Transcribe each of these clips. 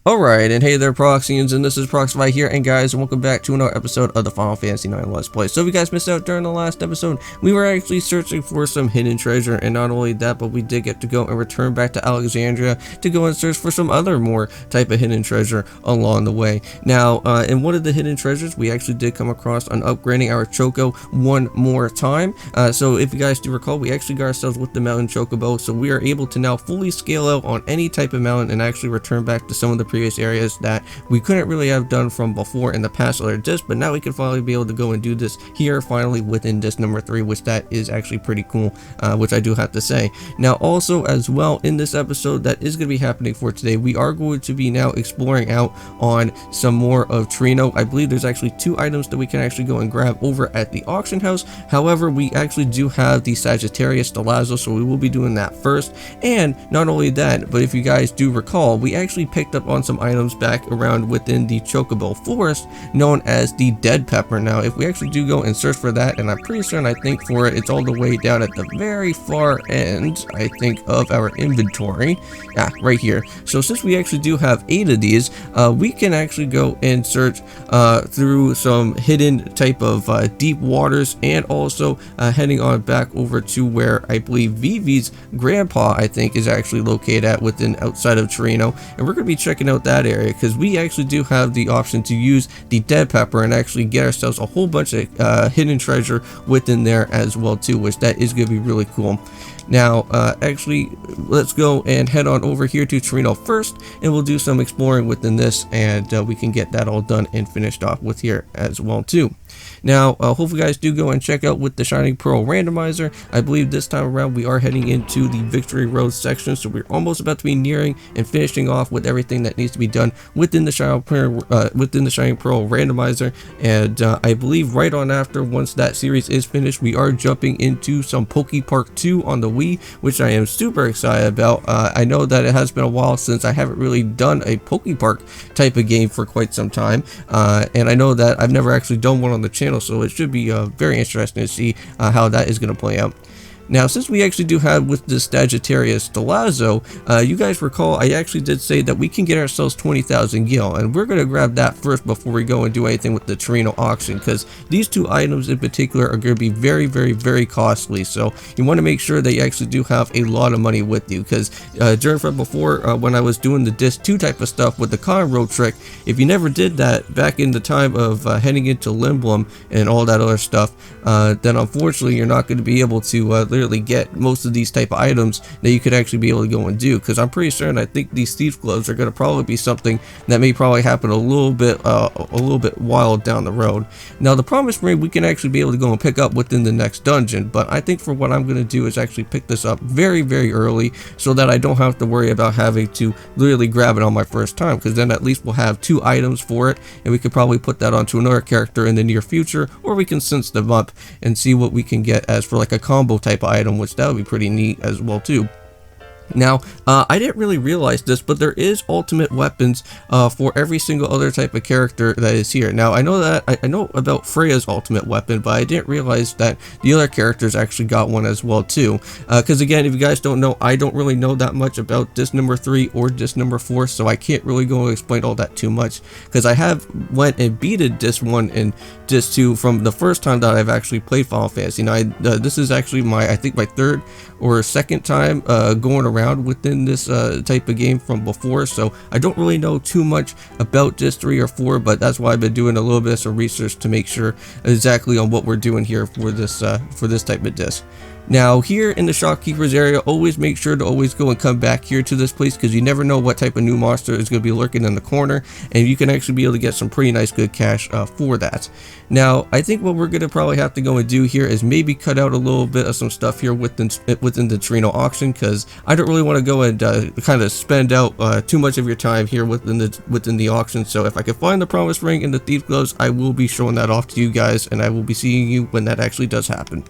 Alright, and hey there Proxyians, and this is Proxify here, and guys, welcome back to another episode of the Final Fantasy IX Let's Play. So if you guys missed out during the last episode, we were actually searching for some hidden treasure, and not only that, but we did get to go and return back to Alexandria to go and search for some other more type of hidden treasure along the way. Now, in one of the hidden treasures, we actually did come across on upgrading our Choco one more time. So if you guys do recall, we actually got ourselves with the mountain Chocobo, so we are able to now fully scale out on any type of mountain and actually return back to some of the previous areas that we couldn't really have done from before in the past other discs, but now we can finally be able to go and do this here finally within disc number 3, which that is actually pretty cool, which I do have to say. Now also as well, in this episode that is going to be happening for today, we are going to be now exploring out on some more of Treno. I believe there's actually 2 items that we can actually go and grab over at the auction house. However, we actually do have the Sagittarius Stelazzo, so we will be doing that first. And not only that, but if you guys do recall, we actually picked up on some items back around within the Chocobo Forest known as the Dead Pepper. Now if we actually do go and search for that, and I'm pretty certain I think for it it's all the way down at the very far end, I think, of our inventory, right here. So since we actually do have 8 of these, we can actually go and search through some hidden type of deep waters, and also heading on back over to where I believe Vivi's grandpa, I think, is actually located at within outside of Treno, and we're going to be checking out that area because we actually do have the option to use the Dead Pepper and actually get ourselves a whole bunch of hidden treasure within there as well too, which that is going to be really cool. Now, actually, let's go and head on over here to Treno first, and we'll do some exploring within this, and we can get that all done and finished off with here as well too. Now, hopefully you guys do go and check out with the Shining Pearl randomizer. I believe this time around we are heading into the Victory Road section, so we're almost about to be nearing and finishing off with everything that needs to be done within the Shining Pearl randomizer. And I believe right on after, once that series is finished, we are jumping into some Poke Park 2 on the Wii, which I am super excited about. I know that it has been a while since I haven't really done a Poke Park type of game for quite some time, and I know that I've never actually done one on the channel, so it should be very interesting to see how that is going to play out. Now, since we actually do have with the Sagittarius Stelazzo, you guys recall I actually did say that we can get ourselves 20,000 gil, and we're going to grab that first before we go and do anything with the Treno auction, because these 2 items in particular are going to be very, very, very costly. So you want to make sure that you actually do have a lot of money with you, because during before when I was doing the disc 2 type of stuff with the con road trick, if you never did that back in the time of heading into Limblum and all that other stuff, then unfortunately you're not going to be able to literally get most of these type of items that you could actually be able to go and do, because I'm pretty certain I think these thief gloves are going to probably be something that may probably happen a little bit wild down the road. Now the promised ring we can actually be able to go and pick up within the next dungeon, but I think for what I'm going to do is actually pick this up very, very early so that I don't have to worry about having to literally grab it on my first time, because then at least we'll have 2 items for it, and we could probably put that onto another character in the near future, or we can sense them up and see what we can get as for like a combo type of item, which that would be pretty neat as well too. Now, I didn't really realize this, but there is ultimate weapons for every single other type of character that is here. Now, I know that I know about Freya's ultimate weapon, but I didn't realize that the other characters actually got one as well too. Because again, if you guys don't know, I don't really know that much about disc number 3 or disc number 4, so I can't really go and explain all that too much. Because I have went and beated disc 1 and disc 2 from the first time that I've actually played Final Fantasy. Now, this is actually I think my 3rd or 2nd time going around within this type of game from before, so I don't really know too much about disc 3 or 4, but that's why I've been doing a little bit of some research to make sure exactly on what we're doing here for this type of disc. Now, here in the shopkeeper's area, always make sure to always go and come back here to this place, because you never know what type of new monster is going to be lurking in the corner, and you can actually be able to get some pretty nice good cash for that. Now, I think what we're going to probably have to go and do here is maybe cut out a little bit of some stuff here within the Treno auction, because I don't really want to go and kind of spend out too much of your time here within the auction. So if I can find the promised ring and the thief gloves, I will be showing that off to you guys, and I will be seeing you when that actually does happen.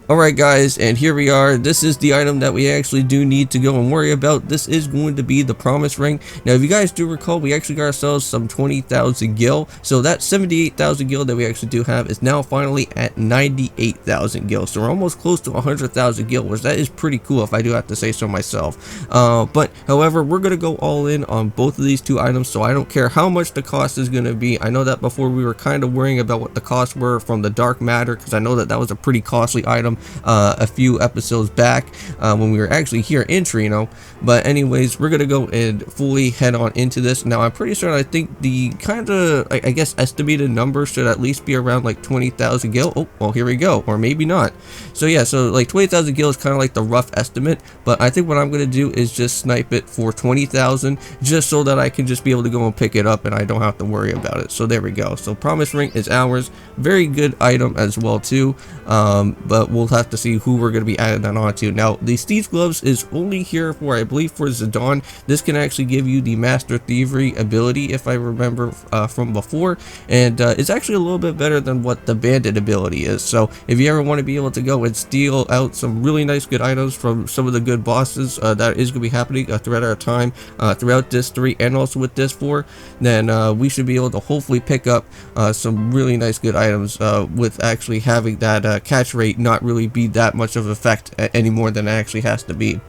Alright guys, and here we are. This is the item that we actually do need to go and worry about. This is going to be the promise ring. Now if you guys do recall, we actually got ourselves some 20,000 gil. So that 78,000 gil that we actually do have is now finally at 98,000 gil. So we're almost close to 100,000 gil, which that is pretty cool if I do have to say so myself. But however, we're going to go all in on both of these two items, so I don't care how much the cost is going to be. I know that before we were kind of worrying about what the costs were from the dark matter, because I know that that was a pretty costly item a few episodes back when we were actually here in Treno. But anyways, we're gonna go and fully head on into this. Now I'm pretty sure, I think the kind of I guess estimated number should at least be around like 20,000 gil. Oh well, here we go, or maybe not. So yeah, so like 20,000 gil is kind of like the rough estimate, but I think what I'm gonna do is just snipe it for 20,000, just so that I can just be able to go and pick it up and I don't have to worry about it. So there we go. So promise ring is ours. Very good item as well too, but we'll have to see who we're going to be adding that on to. Now the Steve's gloves is only here for, I believe, for Zidane. This can actually give you the master thievery ability, if I remember from before, and it's actually a little bit better than what the bandit ability is. So if you ever want to be able to go and steal out some really nice good items from some of the good bosses, that is going to be happening throughout our time, throughout Disc 3 and also with Disc 4, then we should be able to hopefully pick up some really nice good items with actually having that catch rate not really be that much of an effect any more than it actually has to be.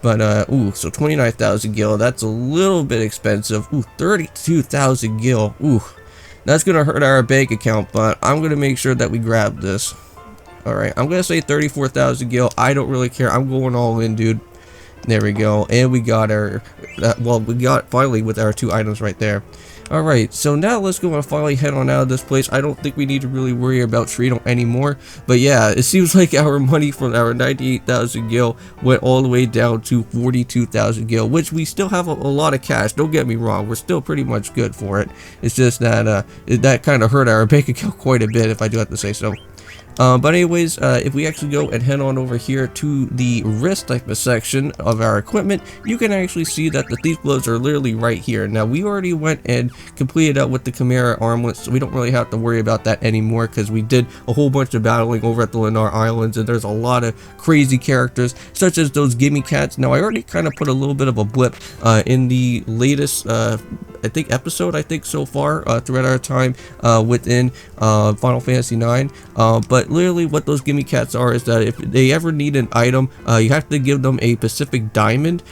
But ooh, so 29,000 gil, that's a little bit expensive. Ooh, 32,000 gil, ooh, that's gonna hurt our bank account, but I'm gonna make sure that we grab this. Alright, I'm gonna say 34,000 gil. I don't really care, I'm going all in, dude. There we go, and we got our well, we got finally with our two items right there. Alright, so now let's go and finally head on out of this place. I don't think we need to really worry about Treno anymore. But yeah, it seems like our money from our 98,000 gil went all the way down to 42,000 gil, which we still have a lot of cash. Don't get me wrong, we're still pretty much good for it. It's just that that kind of hurt our bank account quite a bit, if I do have to say so. But anyways, if we actually go and head on over here to the wrist type of section of our equipment, you can actually see that the thief gloves are literally right here. Now we already went and completed out with the Chimera armlets, so we don't really have to worry about that anymore, because we did a whole bunch of battling over at the Lunar Islands, and there's a lot of crazy characters such as those gimme cats. Now I already kind of put a little bit of a blip in the latest I think episode so far throughout our time within Final Fantasy 9, but literally what those gimme cats are is that if they ever need an item, you have to give them a specific diamond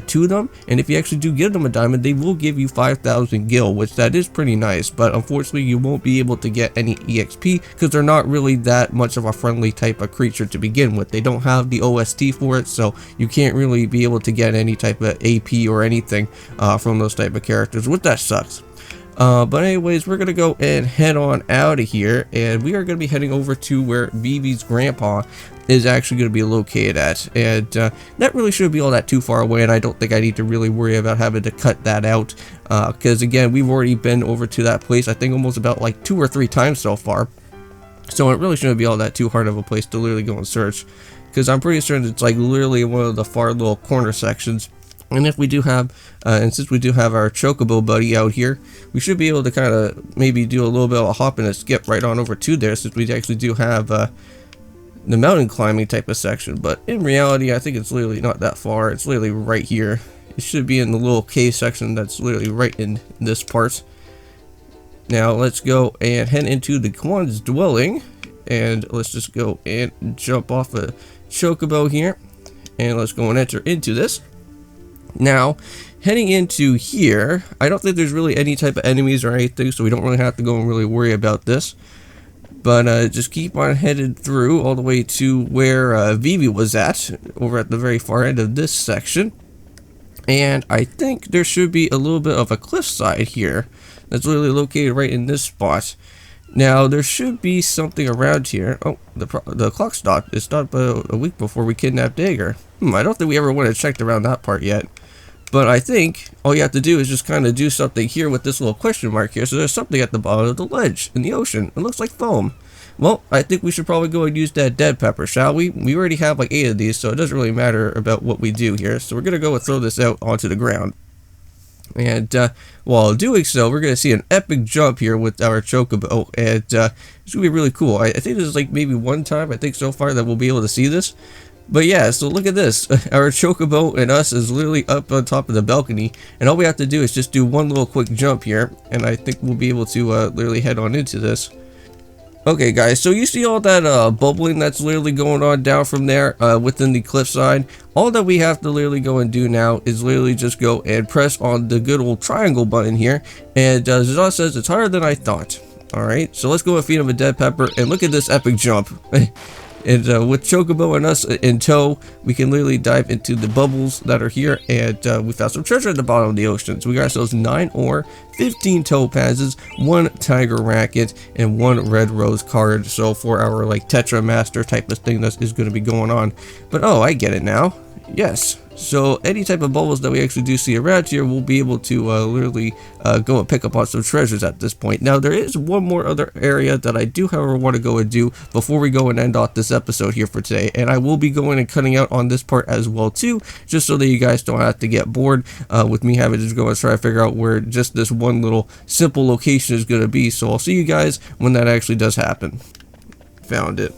to them, and if you actually do give them a diamond, they will give you 5,000 gil, which that is pretty nice. But unfortunately you won't be able to get any EXP because they're not really that much of a friendly type of creature to begin with. They don't have the OST for it, so you can't really be able to get any type of AP or anything from those type of characters, which that sucks. But anyways, we're gonna go and head on out of here, and we are gonna be heading over to where Vivi's grandpa is actually going to be located at, and that really shouldn't be all that too far away, and I don't think I need to really worry about having to cut that out, because again, we've already been over to that place I think almost about like 2 or 3 times so far, so it really shouldn't be all that too hard of a place to literally go and search, because I'm pretty certain it's like literally one of the far little corner sections. And if we do have, and since we do have our Chocobo buddy out here, we should be able to kind of maybe do a little bit of a hop and a skip right on over to there, since we actually do have the mountain climbing type of section. But in reality, I think it's literally not that far. It's literally right here. It should be in the little cave section that's literally right in this part. Now let's go and head into the Kwan's dwelling, and let's just go and jump off a Chocobo here, and let's go and enter into this. Now, heading into here, I don't think there's really any type of enemies or anything, so we don't really have to go and really worry about this. But just keep on headed through all the way to where Vivi was at, over at the very far end of this section. And I think there should be a little bit of a cliffside here that's literally located right in this spot. Now, there should be something around here. Oh, the clock stopped. It stopped a week before we kidnapped Dagger. I don't think we ever went and checked around that part yet. But I think all you have to do is just kind of do something here with this little question mark here. So there's something at the bottom of the ledge in the ocean. It looks like foam. Well, I think we should probably go and use that dead pepper, shall we? We already have like 8 of these, so it doesn't really matter about what we do here. So we're going to go and throw this out onto the ground. And while doing so, we're going to see an epic jump here with our Chocobo, and it's going to be really cool. I think this is like maybe one time, I think so far, that we'll be able to see this. But yeah, so look at this. Our Chocobo and us is literally up on top of the balcony, and all we have to do is just do one little quick jump here, and I think we'll be able to literally head on into this. Okay guys, so you see all that bubbling that's literally going on down from there within the cliffside. All that we have to literally go and do now is literally just go and press on the good old triangle button here, and Zazah says it's harder than I thought. Alright, so let's go and feed him a dead pepper, and look at this epic jump. And with Chocobo and us in tow, we can literally dive into the bubbles that are here, and we found some treasure at the bottom of the ocean. So we got ourselves 9 ore, 15 topazes, 1 tiger racket, and 1 red rose card. So for our like Tetra Master type of thing that is going to be going on. But oh, I get it now. Yes. So any type of bubbles that we actually do see around here, we'll be able to literally go and pick up on some treasures at this point. Now there is one more other area that I do however want to go and do before we go and end off this episode here for today, and I will be going and cutting out on this part as well too, just so that you guys don't have to get bored with me having to just go and try to figure out where just this one little simple location is going to be. So I'll see you guys when that actually does happen. Found it.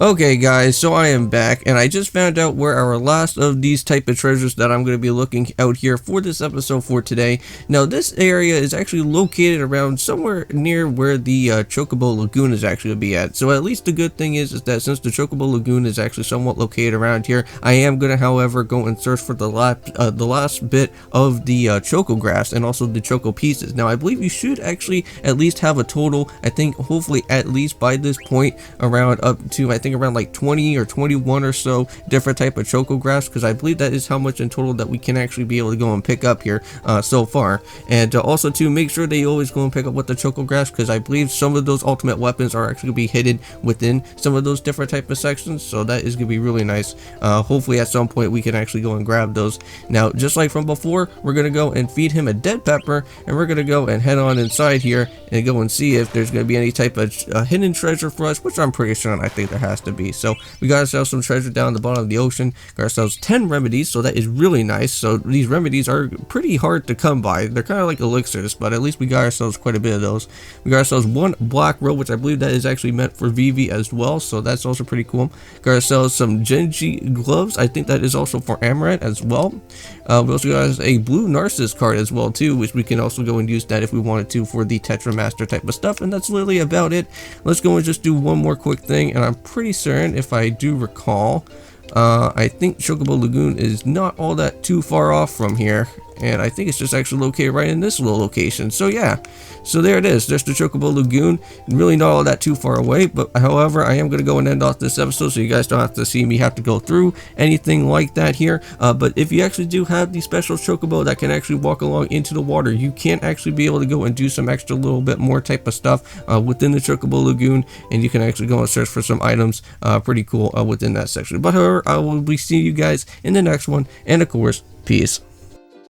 Okay guys, so I am back, and I just found out where our last of these type of treasures that I'm going to be looking out here for this episode for today. Now this area is actually located around somewhere near where the Chocobo Lagoon is actually going to be at. So at least the good thing is that since the Chocobo Lagoon is actually somewhat located around here, I am going to however go and search for the last bit of the Choco Grass and also the Choco Pieces. Now I believe you should actually at least have a total, I think hopefully at least by this point, around up to I think around like 20 or 21 or so different type of Choco Grass, because I believe that is how much in total that we can actually be able to go and pick up here so far. And also to make sure that you always go and pick up with the Choco Grass, because I believe some of those ultimate weapons are actually going to be hidden within some of those different type of sections, so that is going to be really nice. Hopefully at some point we can actually go and grab those. Now just like from before, we're going to go and feed him a dead pepper, and we're going to go and head on inside here and go and see if there's going to be any type of hidden treasure for us, which I'm pretty sure I think there has to be. So we got ourselves some treasure down the bottom of the ocean, got ourselves 10 remedies, so that is really nice. So these remedies are pretty hard to come by, they're kind of like elixirs, but at least we got ourselves quite a bit of those. We got ourselves 1 black robe, which I believe that is actually meant for Vivi as well, so that's also pretty cool. Got ourselves some Genji gloves, I think that is also for Amaranth as well. We also got a blue Narcissus card as well too, which we can also go and use that if we wanted to for the Tetra Master type of stuff, and that's literally about it. Let's go and just do one more quick thing, and I'm pretty certain, if I do recall, I think Chocobo Lagoon is not all that too far off from here, and I think it's just actually located right in this little location. So yeah, so there it is, there's the Chocobo Lagoon, really not all that too far away. But however, I am going to go and end off this episode so you guys don't have to see me have to go through anything like that here. But if you actually do have the special Chocobo that can actually walk along into the water, you can actually be able to go and do some extra little bit more type of stuff within the Chocobo Lagoon, and you can actually go and search for some items pretty cool within that section. But however, I will be seeing you guys in the next one, and of course, peace.